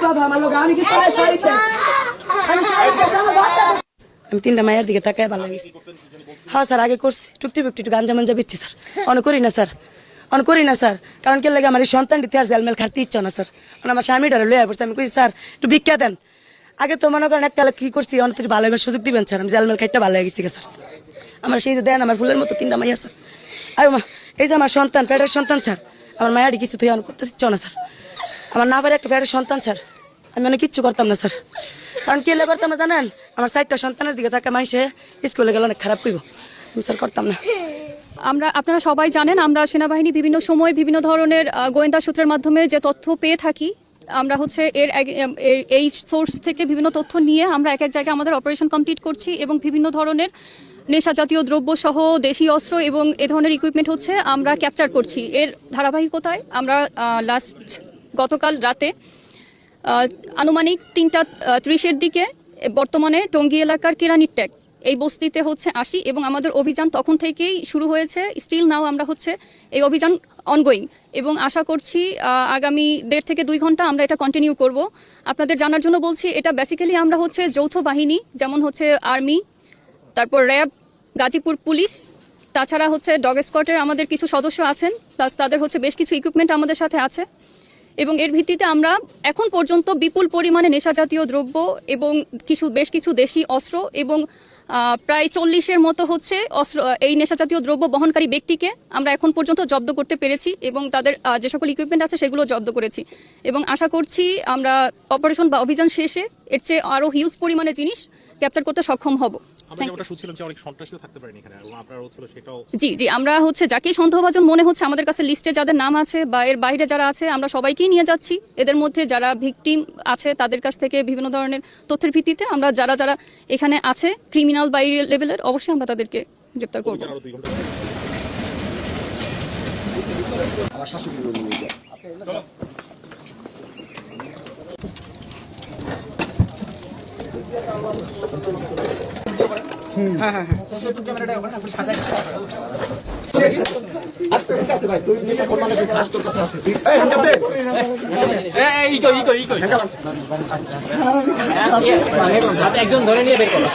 কথা আমার লোক আমি কিন্তু আমি 3টা মায়ের দিকে তাকায় ভালো লাগছে। হ্যাঁ স্যার আগে করছি টুকটি একটু গাঞ্জা মাঞ্জা বেচছি স্যার অন করি না স্যার কারণ কে লাগে আমার এই সন্তানটি আর জেলমেল খাটতে ইচ্ছা না স্যার আমার স্বামীটারে লইয়া পড়ছে আমি কইছি স্যার একটু ভিক্ষা দেন আগে তো মনে করেন একটা কি করছি অনেক ভালো এবার সুযোগ দিবেন স্যার আমি জেলমেল খাইতে ভালো গেছি স্যার আমার সেই দেন আমার ফুলের মতো 3টা মাইয়া স্যার আর মা এই যে আমার সন্তান পেটের সন্তান স্যার আমার মায়াটি কিছু তুই অন করতে ইচ্ছা না স্যার আমার না পারে একটা পেটের সন্তান স্যার আমি অনেক কিচ্ছু করতাম না স্যার কারণ কি করতাম না জানেন আমার 4টা সন্তানের দিকে তাকে মাইসে স্কুলে গেলে অনেক খারাপ করবো আমি স্যার করতাম না। আপনারা সবাই জানেন আমরা সেনাবাহিনী বিভিন্ন সময় বিভিন্ন ধরনের গোয়েন্দা সূত্রের মাধ্যমে যে তথ্য পেয়ে থাকি আমরা হচ্ছে এই সোর্স থেকে বিভিন্ন তথ্য নিয়ে আমরা এক জায়গায় আমাদের অপারেশন কমপ্লিট করছি এবং বিভিন্ন ধরনের নেশা জাতীয় দ্রব্য সহ দেশি অস্ত্র এবং এ ধরনের ইকুইপমেন্ট হচ্ছে আমরা ক্যাপচার করছি। এর ধারাবাহিকতায় আমরা গতকাল রাতে আনুমানিক 3:30 দিকে বর্তমানে টঙ্গী এলাকার কেরানির ট্যাগ এই বস্তিতে হচ্ছে আসি এবং আমাদের অভিযান তখন থেকেই শুরু হয়েছে। স্টিল নাও আমরা হচ্ছে এই অভিযান অনগোয়িং এবং আশা করছি আগামী 1.5 থেকে 2 ঘন্টা আমরা এটা কন্টিনিউ করব। আপনাদের জানার জন্য বলছি এটা বেসিক্যালি আমরা হচ্ছে যৌথ বাহিনী যেমন হচ্ছে আর্মি, তারপর র্যাব, গাজীপুর পুলিশ, তাছাড়া হচ্ছে ডগ স্কোয়াডের আমাদের কিছু সদস্য আছেন, প্লাস তাদের হচ্ছে বেশ কিছু ইকুইপমেন্ট আমাদের সাথে আছে এবং এর ভিত্তিতে আমরা এখন পর্যন্ত বিপুল পরিমাণে নেশা জাতীয় দ্রব্য এবং বেশ কিছু দেশি অস্ত্র এবং প্রায় 40-এর মতো হচ্ছে অস্ত্র এই নেশা জাতীয় দ্রব্য বহনকারী ব্যক্তিকে আমরা এখন পর্যন্ত জব্দ করতে পেরেছি এবং তাদের যে সকল ইকুইপমেন্ট আছে সেগুলো জব্দ করেছি এবং আশা করছি আমরা অপারেশন বা অভিযান শেষে এর চেয়ে আরও হিউজ পরিমাণে জিনিস ক্যাপচার করতে সক্ষম হব। জি আমরা হচ্ছে যাকেই সন্দেহভাজন মনে হচ্ছে আমাদের কাছে লিস্টে যাদের নাম আছে বা এর বাইরে যারা আছে আমরা সবাইকেই নিয়ে যাচ্ছি। এদের মধ্যে যারা ভিকটিম আছে তাদের কাছ থেকে বিভিন্ন ধরনের তথ্যের ভিত্তিতে আমরা যারা এখানে আছে ক্রিমিনাল বা এই লেভেলের অবশ্যই আমরা তাদেরকে গ্রেপ্তার করব। একজন ধরে নিয়ে বের করো।